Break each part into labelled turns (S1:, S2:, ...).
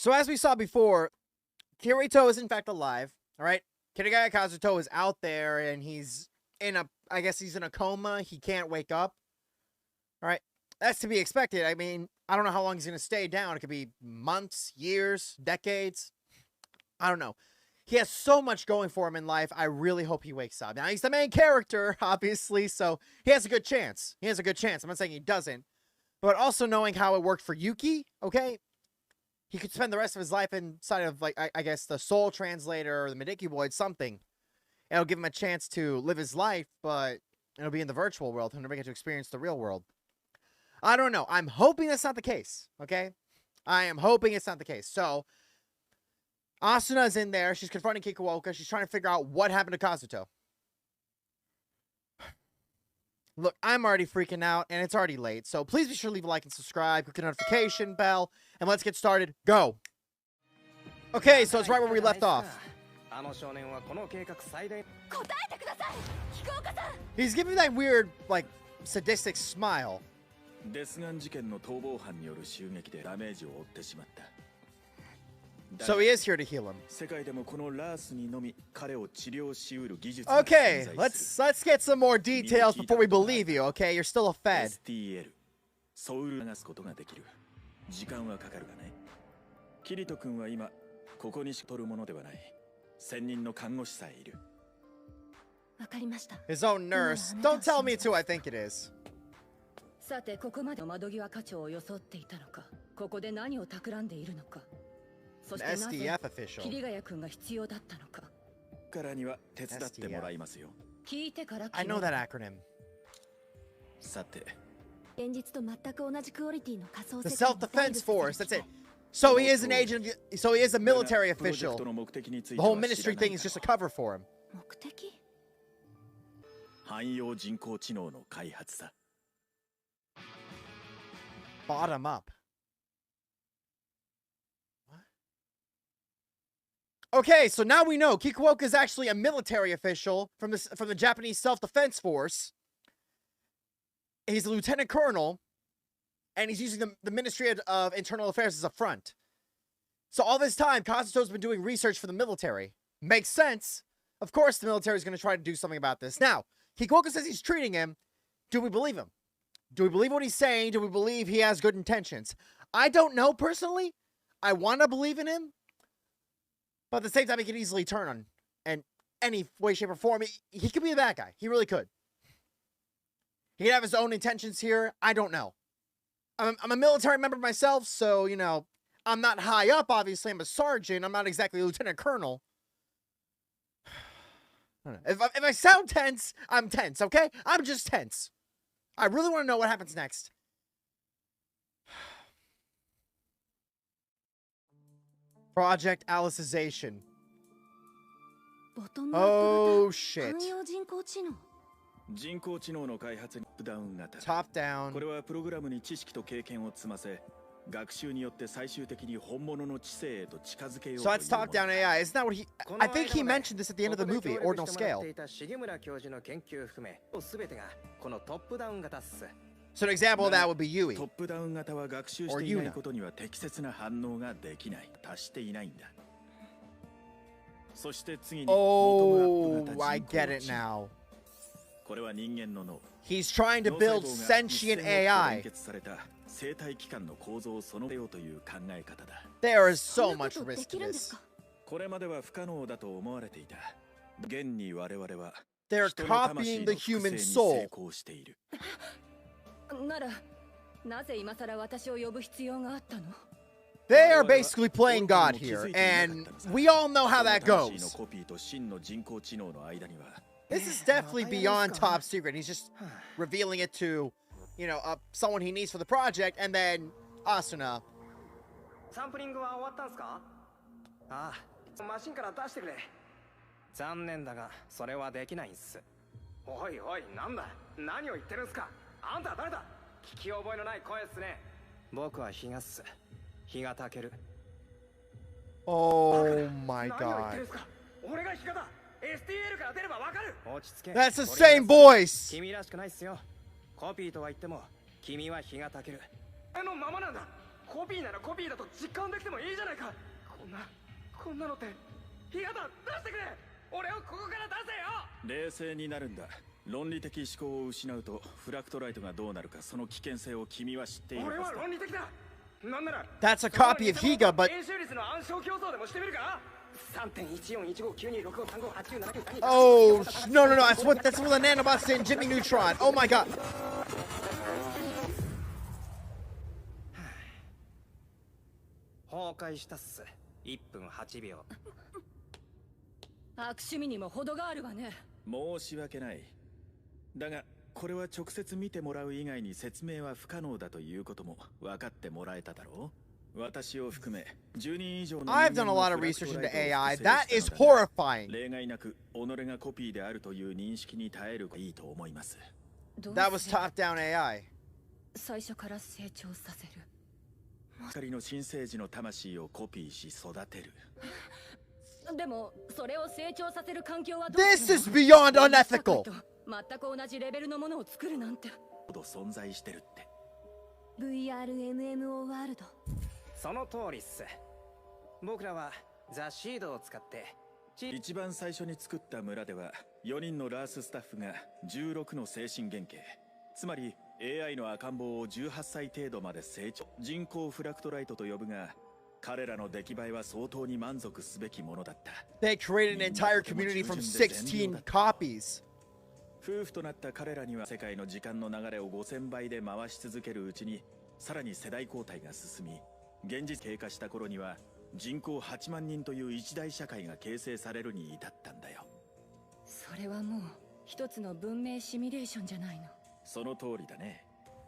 S1: So as we saw before, Kirito is in fact alive. All right, Kirigaya Kazuto is out there, and he's in a, I guess he's in a coma. He can't wake up. All right, that's to be expected. I mean, I don't know how long he's gonna stay down. It could be months, years, decades. I don't know. He has so much going for him in life. I really hope he wakes up. Now, he's the main character, obviously, so he has a good chance. He has a good chance. I'm not saying he doesn't. But also knowing how it worked for Yuki, okay? He could spend the rest of his life inside of, like, I guess, the Soul Translator or the Mediki Void, something. It'll give him a chance to live his life, but it'll be in the virtual world. He'll never get to experience the real world. I don't know. I'm hoping that's not the case, okay? I am hoping it's not the case. So, Asuna's in there. She's confronting Kikuoka. She's trying to figure out what happened to Kazuto. Look, I'm already freaking out, and it's already late. So please be sure to leave a like and subscribe. Click the notification bell, and let's get started. Go! Okay, so it's right where we left off. He's giving that weird, like, sadistic smile. So he is here to heal him. Okay, let's get some more details before we believe you, okay? You're still a Fed. His own nurse. Don't tell me it's who I think it is. An SDF official. SDF. I know that acronym. The Self-Defense Force, that's it. So he is an agent, so he is a military official. The whole ministry thing is just a cover for him. Bottom up. Okay, so now we know Kikuoka is actually a military official from the Japanese Self-Defense Force. He's a lieutenant colonel, and he's using the Ministry of Internal Affairs as a front. So all this time, Kazuto's been doing research for the military. Makes sense. Of course, the military is going to try to do something about this. Now, Kikuoka says he's treating him. Do we believe him? Do we believe what he's saying? Do we believe he has good intentions? I don't know, personally. I want to believe in him. But at the same time, he could easily turn on in any way, shape, or form. He could be a bad guy. He really could. He could have his own intentions here. I don't know. I'm a military member myself, so, you know, I'm not high up, obviously. I'm a sergeant. I'm not exactly a lieutenant colonel. I don't know. If I sound tense, I'm tense, okay? I'm just tense. I really want to know what happens next. Project Alicization. Oh shit. Top down. So that's top down AI. Isn't that what he... I think he mentioned this at the end of the movie, Ordinal Scale. So an example of that would be Yui. Or Yuna. Oh, I get it now. He's trying to build sentient AI. There is so much risk to this. They're copying the human soul. They are basically playing God here, and we all know how that goes. This is definitely beyond top secret. He's just revealing it to, you know, someone he needs for the project, and then Asuna. Oh my god. That's the same voice.
S2: コピーならコピーだと実感できてもいいじゃないか。こんなのって日方出してくれ。俺をここから出せよ。
S3: 冷静になるんだ。論理的思考を失うとフラクトライトがどうなるか、その危険性を君は知っているはずだ。
S2: 俺は論理的だ。なんなら
S1: That's a copy of Higa, but
S2: 演習率の暗唱競争でもしてみるか。
S1: oh no, that's what the nanobots did in Jimmy Neutron. Oh my god.
S2: 崩壊したっす。1分8秒。
S4: 悪趣味にも程があるわね。
S3: 申し訳ない。だがこれは直接見てもらう以外に説明は不可能だということも分かってもらえただろう。私を含め10人以上の
S1: I've done a lot of research into AI. That is horrifying.
S3: 例外なく己がコピーであるという認識に耐えるがいいと思います。
S1: That was top-down AI.
S4: 最初から成長させる。
S3: 光の新生児の魂をコピーし育てる。
S4: でもそれを成長させる環境はどう
S1: This is beyond unethical.
S4: 全く同じレベルのものを作るなんて。
S3: ほど存在してるって。
S4: VRMMO ワールド。
S2: その通りっす。僕らはザ・シードを使って
S3: 一番最初に作った村では4人のラーススタッフが16の精神原型、つまり AI の赤ん坊を18歳程度まで成長、人工フラクトライトと呼ぶが、彼らの出来栄えは相当に満足すべきものだった。
S1: They created an entire community from 16 copies.
S3: 夫婦となった彼らには世界の時間の流れを5000倍で回し続けるうちに、さらに世代交代が進み、現実経過した頃には人口8万人という一大社会が形成されるに至ったんだよ。
S4: それはもう一つの文明シミュレーションじゃないの。
S3: その通りだね。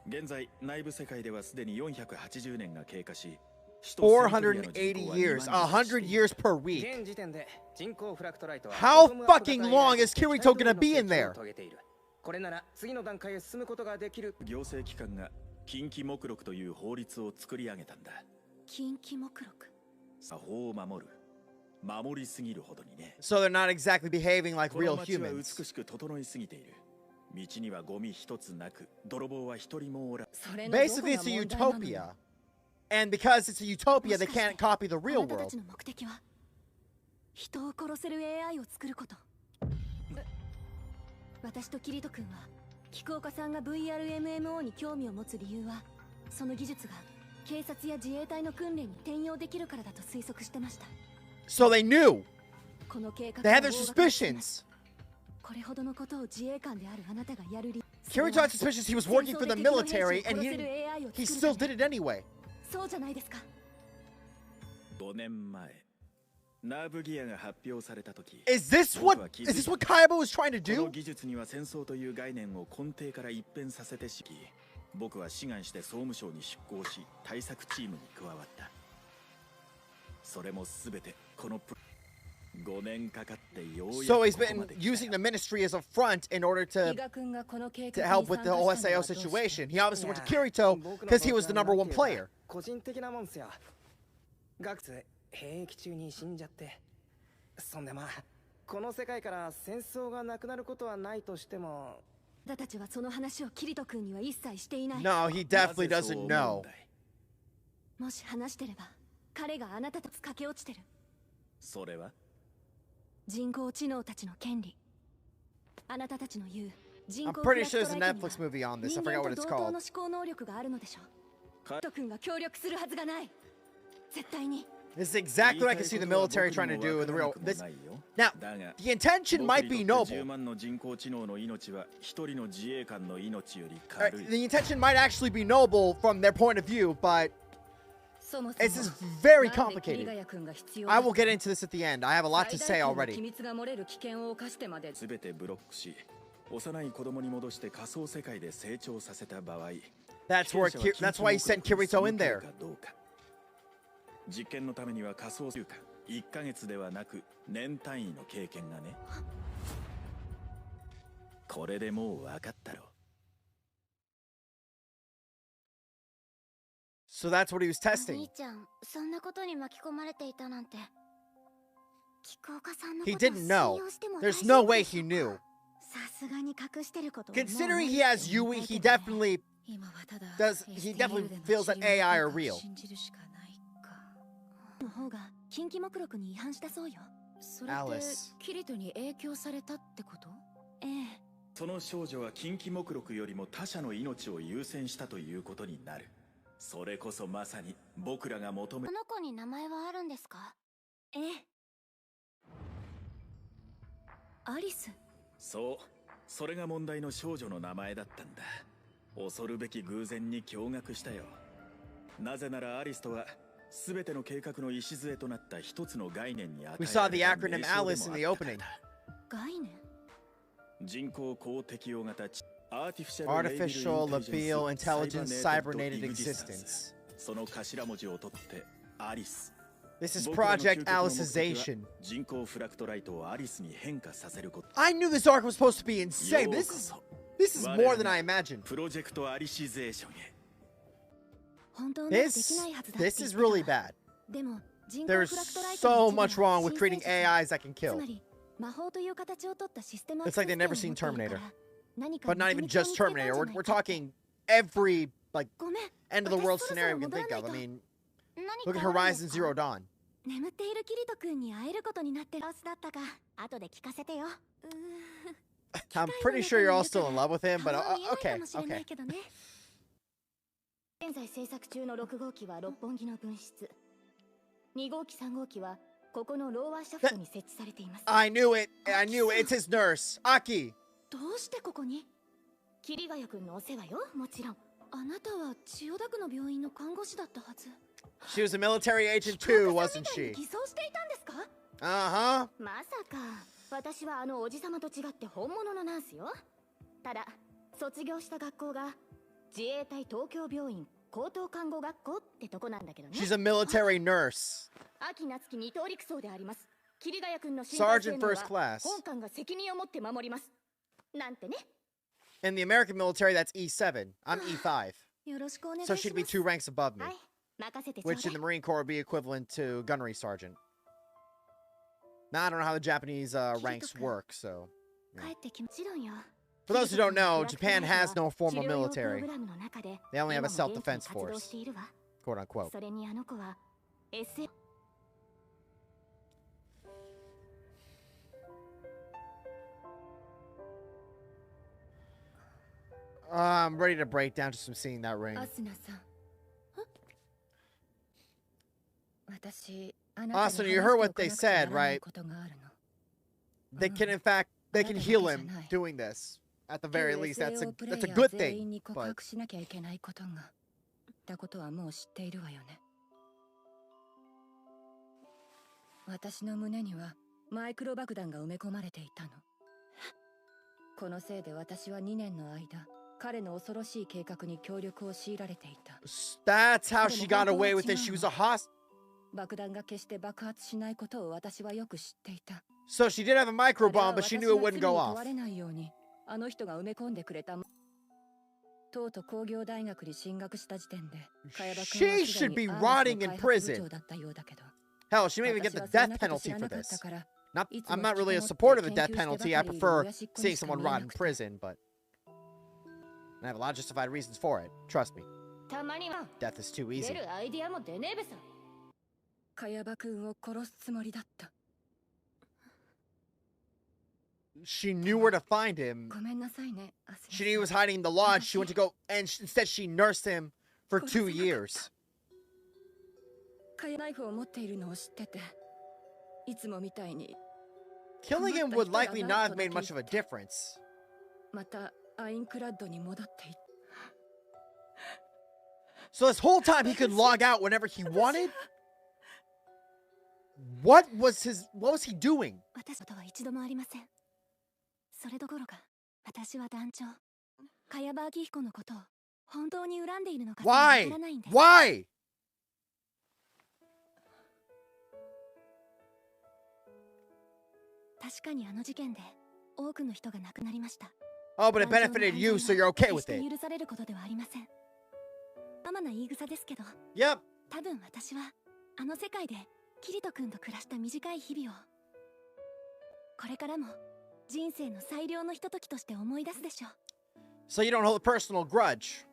S3: 現在内部世界ではすでに480年が経過し、
S1: 480 years, 100 years per week.
S2: 現時点で人工フラクトライトは
S1: How fucking long is Kirito gonna be in there?
S2: これなら次の段階へ進むことができる。
S3: 行政機関が禁忌目録という法律を作り上げたんだ。
S4: 禁忌目録。
S3: 作法を守りすぎるほどにね。
S1: So they're not exactly behaving like
S3: この
S1: real
S3: 街は
S1: humans.
S3: 美しく整いすぎている。道にはゴミ一つなく、泥棒は一人もおら。
S1: Basically, it's a utopia. And because it's a utopia, they can't copy the real world.
S4: 人を殺せる AI を作ること。私とキリト君はキクオカさんが VRMMO に興味を持つ理由は、その技術が警察や自衛隊の訓練に転用できるからだと推測してました。
S1: So they knew.
S4: この計画
S1: They had their suspicions.
S4: これほどのことを自衛官であるあなたがやる理由。
S1: Kirito had suspicions he was working for the military, and he still did it anyway.
S4: そうじゃないですか。
S3: 5年前、ナーブギアが発表されたとき、
S1: Is this what Kaiba was trying to
S3: この
S1: do?
S3: 技術には戦争という概念を根底から一変させてしき、僕は志願して総務省に出向し、対策チームに加わった。それもすべてこの5年かかってようやく。
S1: So he's been using the ministry as a front in order to help with the OSAO situation. He obviously went to Kirito because he was the number one player.
S2: 個人的なもんすよ。ガクツ兵役中に死んじゃって。そんでまあこの世界から戦争がなくなることはないとしても。
S4: 私たちはその話をキリト君には一切していない。
S1: No, he definitely doesn't know.
S4: もし話してれば彼があなたと駆け落ちてる。
S3: それは
S4: 人工知能たちの権利。あなたたちの言う人
S1: I'm
S4: 工
S1: pretty sure there's a Netflix movie on this. I
S4: 人
S1: forgot
S4: 間
S1: what
S4: と
S1: it's
S4: 同等
S1: called.
S4: の思考能力があるのでしょう。キリト君が協力するはずがない。絶対に。
S1: This is exactly what I can see the military trying to do in the real. Now, the intention might be noble.
S3: 10万の人工知能の命は一人の自衛官の命より
S1: Alright,
S3: 軽い。
S1: the intention might actually be noble from their point of view, but this is very complicated. I will get into this at the end. I have a lot to say already.
S3: すべてブロックし、幼い子供に戻して仮想世界で成長させた場合、
S1: That's why he sent Kirito in there.
S3: 実験のためには仮想週間1ヶ月ではなく年単位の経験がね。これでもう分かったろ。
S1: So that's what he was
S5: お
S1: testing.
S5: 兄ちゃん、そんなことに巻き込まれていたなんて。キクオカさんの
S1: He
S5: ことを
S1: didn't
S5: 信
S1: know.
S5: 用しても
S1: There's
S5: 大丈
S1: no
S5: 夫
S1: way
S5: でしょ
S1: he
S5: う
S1: knew.
S5: か。さすがに隠してることはもう
S1: Considering he has Yui, he definitely does he definitely feels that AI are real.
S4: の方が近畿目録に違反したそうよ。
S6: それって
S1: Alice
S6: キリトに影響されたってこと？
S4: ええ。
S3: その少女は近畿目録よりも他者の命を優先したということになる。それこそまさに僕らが求め
S5: この子に名前はあるんですか？
S4: ええ。アリス。
S3: そう、それが問題の少女の名前だったんだ。恐るべき偶然に驚愕したよ。なぜならアリスとは全ての計画の礎となった一つの概念に与え
S1: We
S3: ら
S1: saw
S3: れ
S1: the
S3: た
S1: acronym
S3: 名称で
S1: ALICE
S3: も
S1: in
S3: あ
S1: the
S3: ったか
S1: opening.
S3: らだ。
S4: 概念。
S3: 人工高適応型アーティフィシャル
S1: Artificial
S3: レイビル
S1: labile
S3: インテリジェン
S1: intelligence
S3: ス
S1: cybernated
S3: エグジスタンス
S1: existence.
S3: その頭文字を取ってアリス。
S1: This is
S3: 僕らの
S1: Project
S3: 究極の目的は
S1: Alicization.
S3: 人工フラクトライトをアリスに変化させること。
S1: I knew this arc was supposed to be insane.
S3: よう
S1: This
S3: こ
S1: is
S3: そ
S1: this is more than I imagined.
S3: プロジェクトアリシゼーションへ。
S4: 本当ならでき
S1: This
S4: ないはずだって言って
S1: this is
S4: た。
S1: really bad.
S4: でも人工
S1: There's
S4: フラクトライト
S1: so
S4: の一部は
S1: much wrong with
S4: 新
S1: creating
S4: 生術
S1: AIs that can
S4: つ
S1: kill.
S4: まり魔法という形を取ったシステム
S1: It's like they've never seen Terminator.
S4: 何か
S1: But not even
S4: 秘密を
S1: just
S4: 見つけたん
S1: Terminator.
S4: じゃ
S1: We're
S4: ない
S1: we're
S4: かって
S1: talking every like
S4: ごめん。
S1: end of the world
S4: 私そろそろ
S1: scenario we can think of. I
S4: 戻らないと。
S1: mean,
S5: 何
S1: look
S5: か
S1: at
S5: あるんで
S1: Horizon
S5: すか？
S1: Zero Dawn.
S4: 眠っているキリト君に会えることになってる。
S5: 様子だったか後で聞かせてよ。
S1: I'm pretty sure you're all still in love with him, but
S4: 顔は見えない
S1: okay,
S4: かもしれな
S1: okay.
S4: いけどね。
S5: 現在制作中の6号機は六本木の分室。2号機3号機はここのローワーシャフトに設置されています。
S1: I knew it. I knew it. It's his nurse, Aki.
S4: どうしてここに？
S5: 桐ヶ谷君のお世話よ、もちろん。
S4: あなたは千代田区の病院の看護師だったはず。
S1: She was a military agent
S4: キク
S1: too,
S4: オカさ
S1: wasn't
S4: んみたいに
S1: she?
S4: 偽装していたんですか？
S1: Uh huh.
S5: まさか私はあのおじさまと違って本物のナースよ。ただ卒業した学校が自衛隊東京病院高等看護学校ってとこなんだけどね。
S1: She's a military nurse.
S5: 秋夏木二等陸曹であります桐ヶ谷君の身体性
S1: Sergeant
S5: 能は
S1: first class.
S5: 本館が責任を持って守りますなんてね。
S1: In the American military, that's E7. I'm E5.
S4: よろしくお願いし
S1: So
S4: ます。
S1: she'd be 2 ranks above me,
S5: はい任せてちょう
S1: which
S5: だ
S1: in
S5: い
S1: the Marine Corps would be equivalent to gunnery sergeant. Now, I don't know how the Japanese ranks work, so.
S5: 帰ってきもちろんよ。
S1: For those who don't know, Japan has no formal military. They only have a self-defense force, quote unquote.
S5: それにあの子は SF
S1: I'm ready to break down just from seeing that ring.
S6: アスナさん。私、あ
S1: Austin, you heard what they said, right? They can, in fact, they can heal him doing this. At the very least, that's a good thing. But
S6: しなきゃいけないことが。だことはもう知っているわよね。私の胸にはマイクロ爆弾が埋め込まれていたの。このせいで私は2年の間、彼の恐ろしい計画に協力を強いられていた。
S1: that's how she got away with it. She was a hostage.
S6: 爆弾が決して爆発しないことを私はよく知っていた。
S1: So she did have a micro bomb, but she knew it wouldn't go
S6: 問
S1: off.
S6: われないように、あの人が埋め込んでくれた。とうとう工業大学に進学した時点で、茅場君は
S1: She
S6: すで
S1: should
S6: に
S1: be
S6: アー
S1: rotting
S6: ムス
S1: in
S6: の開発部
S1: prison.
S6: 長だったようだけど。
S1: Hell, she may even get the death penalty for this. Not, I'm not really a supporter of the death penalty. I prefer seeing someone rot in prison, but I have a lot of justified reasons for it. Trust me.
S5: たまには
S1: Death is too
S5: 出
S1: easy.
S5: るアイディアも出ねえべさ。
S6: 茅場君を殺すつもりだった。
S1: She knew where to find him.
S6: ごめんなさいね、アスナ
S1: She knew he was hiding in the lodge. She went to go, and instead she nursed him for 2 years.
S6: ナイフを持っているのを知ってて、いつもみたいに
S1: Killing him would likely not have made much of a difference.
S6: またアインクラッドに戻っていった。
S1: So this whole time he could log out whenever he wanted? What was he doing?
S4: 私とは一度もありません。それどころか、私は団長、茅場明彦のことを本当に恨んでいるのかわ
S1: Why?
S4: からないんです。
S1: Why?
S4: 確かにあの事件で多くの人が亡くなりました。
S1: Oh, but it benefited you, so you're okay with
S4: 決
S1: it.
S4: して許されることではありません。甘な言い草ですけど、
S1: Yep.
S4: 多分私はあの世界でキリト君と暮らした短い日々をこれからも人生の最良のひとときとして思い出すでしょう。
S1: So you don't hold a personal grudge.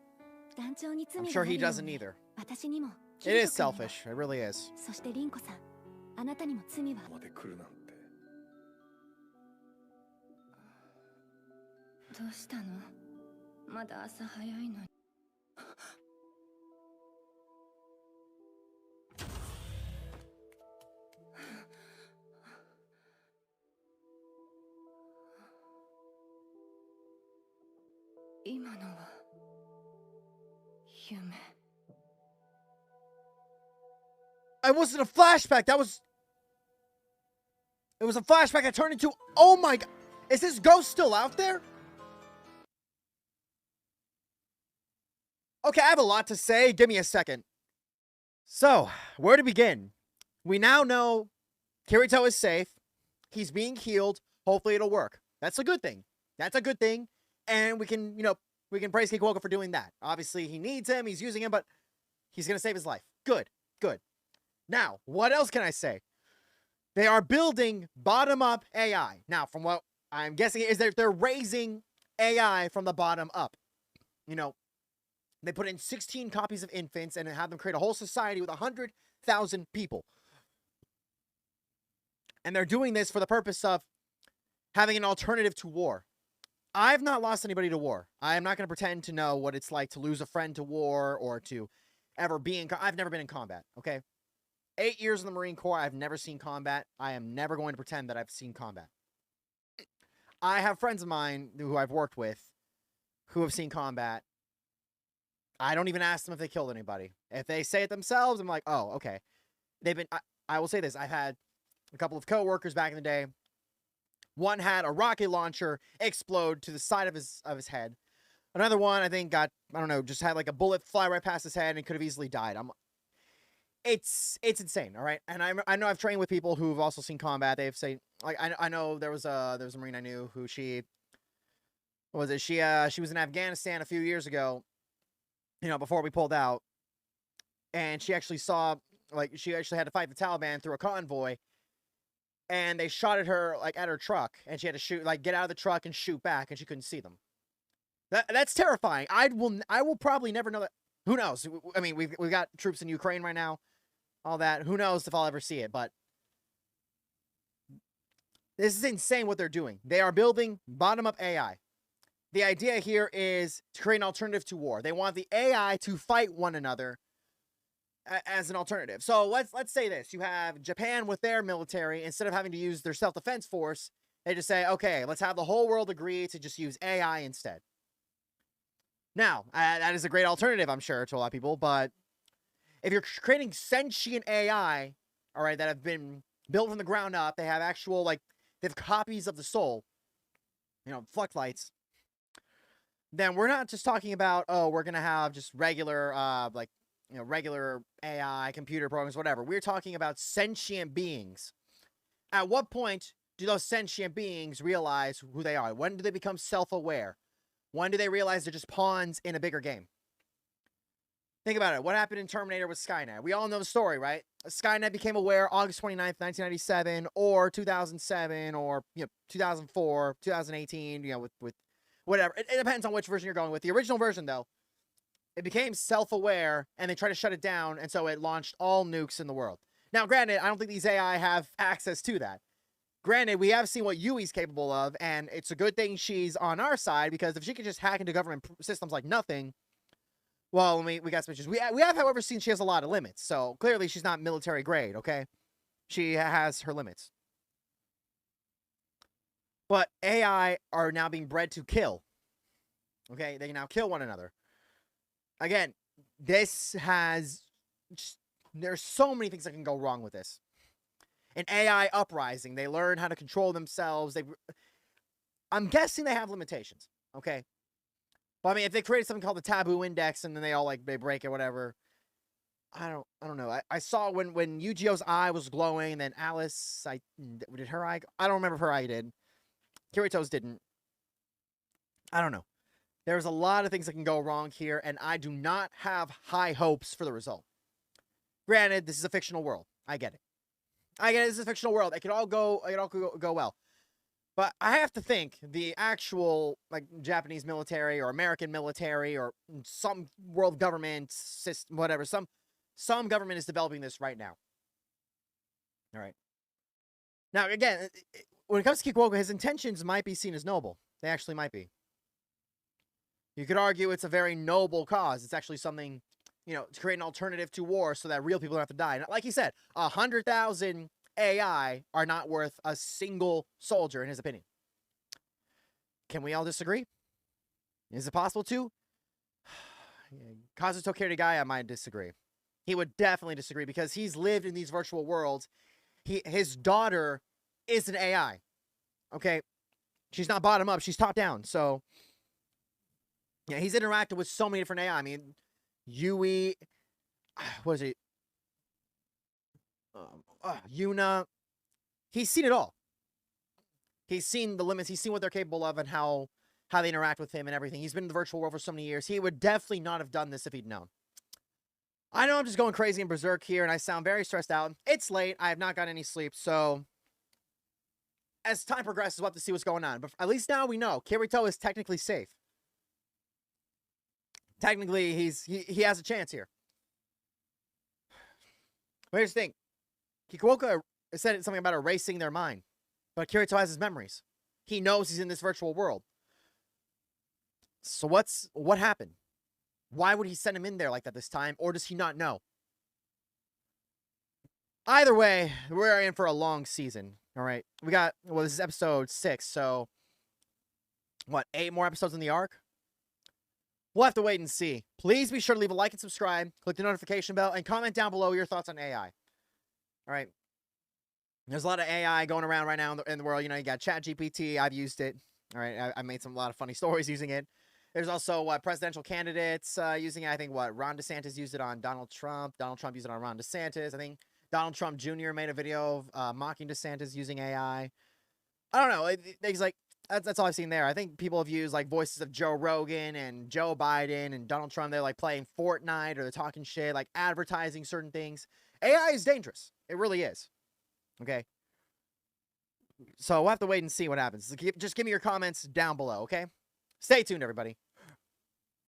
S4: 団長に罪
S1: I'm
S4: が
S1: sure
S4: ある
S1: he
S4: よう
S1: doesn't
S4: に
S1: either.
S4: 私にも
S1: It is selfish. It really is.
S4: そして凛子さん、あなたにも罪は。
S7: まで来るなんて。
S6: どうしたの？まだ朝早いのに。今のは夢。
S1: It wasn't a flashback. That was... It was a flashback that turned into... Oh my god. Is this ghost still out there? Okay, I have a lot to say. Give me a second. So, where to begin? We now know Kirito is safe. He's being healed. Hopefully it'll work. That's a good thing. That's a good thing. And we can, you know, we can praise Kikuoka for doing that. Obviously, he needs him. He's using him, but he's going to save his life. Good. Good. Now, what else can I say? They are building bottom-up AI. Now, from what I'm guessing is that they're raising AI from the bottom up. You know, they put in 16 copies of infants and have them create a whole society with 100,000 people. And they're doing this for the purpose of having an alternative to war. I've not lost anybody to war. I am not going to pretend to know what it's like to lose a friend to war or to ever be in... I've never been in combat, okay? 8 years in the Marine Corps, I've never seen combat. I am never going to pretend that I've seen combat. I have friends of mine who I've worked with who have seen combat. I don't even ask them if they killed anybody. If they say it themselves, I'm like, oh, okay. They've been... I will say this. I've had a couple of coworkers back in the day. One had a rocket launcher explode to the side of his head. Another one, I think, got, I don't know, just had like a bullet fly right past his head and could have easily died. It's insane, all right? And I know I've trained with people who've also seen combat. They've said, like, I know there was a Marine I knew who she was in Afghanistan a few years ago, you know, before we pulled out. And she actually saw, like, she actually had to fight the Taliban through a convoy. And they shot at her, like, at her truck. And she had to shoot, like, get out of the truck and shoot back. And she couldn't see them. That's terrifying. I will probably never know that. Who knows? I mean, we've got troops in Ukraine right now. All that. Who knows if I'll ever see it. But this is insane what they're doing. They are building bottom-up AI. The idea here is to create an alternative to war. They want the AI to fight one another as an alternative. So let's say this. You have Japan with their military. Instead of having to use their self-defense force, they just say, okay, let's have the whole world agree to just use AI instead. Now, that is a great alternative, I'm sure, to a lot of people. But if you're creating sentient AI, all right, that have been built from the ground up, they have actual, like, they have copies of the soul, you know, flux lights, then we're not just talking about, oh, we're going to have just regular, like, you know, regular AI, computer programs, whatever. We're talking about sentient beings. At what point do those sentient beings realize who they are? When do they become self-aware? When do they realize they're just pawns in a bigger game? Think about it. What happened in Terminator with Skynet? We all know the story, right? Skynet became aware August 29th, 1997, or 2007, or, you know, 2004, 2018, you know, with whatever. It depends on which version you're going with. The original version, though, it became self-aware, and they tried to shut it down, and so it launched all nukes in the world. Now, granted, I don't think these AI have access to that. Granted, we have seen what Yui's capable of, and it's a good thing she's on our side, because if she could just hack into government systems like nothing, well, we got some issues. We have, however, seen she has a lot of limits, so clearly she's not military grade, okay? She has her limits. But AI are now being bred to kill. Okay, they can now kill one another. Again, this has... there's so many things that can go wrong with this. An AI uprising. They learn how to control themselves. I'm guessing they have limitations. Okay? But I mean, if they created something called the Taboo Index and then they all, like, they break it, whatever. I don't know. I saw when Yu-Gi-Oh's eye was glowing, and then Alice, did her eye... I don't remember if her eye did. Kirito's didn't. I don't know. There's a lot of things that can go wrong here, and I do not have high hopes for the result. Granted, this is a fictional world. I get it. This is a fictional world. It could all go well. But I have to think the actual, like, Japanese military or American military or some world government system, whatever, some government is developing this right now. All right. Now, again, when it comes to Kikuoka, his intentions might be seen as noble. They actually might be. You could argue it's a very noble cause. It's actually something, to create an alternative to war so that real people don't have to die. And like he said, 100,000 AI are not worth a single soldier, in his opinion. Can we all disagree? Is it possible to? Kazuto Kirito might disagree. He would definitely disagree because he's lived in these virtual worlds. His daughter is an AI. Okay? She's not bottom up, she's top down. So, yeah, he's interacted with so many different AI. I mean, Yui, what is it? Yuna. He's seen it all. He's seen the limits. He's seen what they're capable of and how they interact with him and everything. He's been in the virtual world for so many years. He would definitely not have done this if he'd known. I know I'm just going crazy and berserk here, and I sound very stressed out. It's late. I have not got any sleep, so as time progresses, we'll have to see what's going on. But at least now we know Kirito is technically safe. Technically, he has a chance here. But here's the thing. Kikuoka said something about erasing their mind. But Kirito has his memories. He knows he's in this virtual world. So what happened? Why would he send him in there like that this time? Or does he not know? Either way, we're in for a long season. All right. This is episode 6. So, 8 more episodes in the arc? We'll have to wait and see. Please be sure to leave a like and subscribe. Click the notification bell and comment down below your thoughts on AI. All right. There's a lot of AI going around right now in the world. You got ChatGPT. I've used it. All right. I made a lot of funny stories using it. There's also presidential candidates using it. I think Ron DeSantis used it on Donald Trump. Donald Trump used it on Ron DeSantis. I think Donald Trump Jr. made a video of mocking DeSantis using AI. I don't know. It's like that's all I've seen there. I think people have used like voices of Joe Rogan and Joe Biden and Donald Trump. They're like playing Fortnite or they're talking shit, like advertising certain things. AI is dangerous. It really is. Okay. So we'll have to wait and see what happens. Just give me your comments down below, okay? Stay tuned, everybody.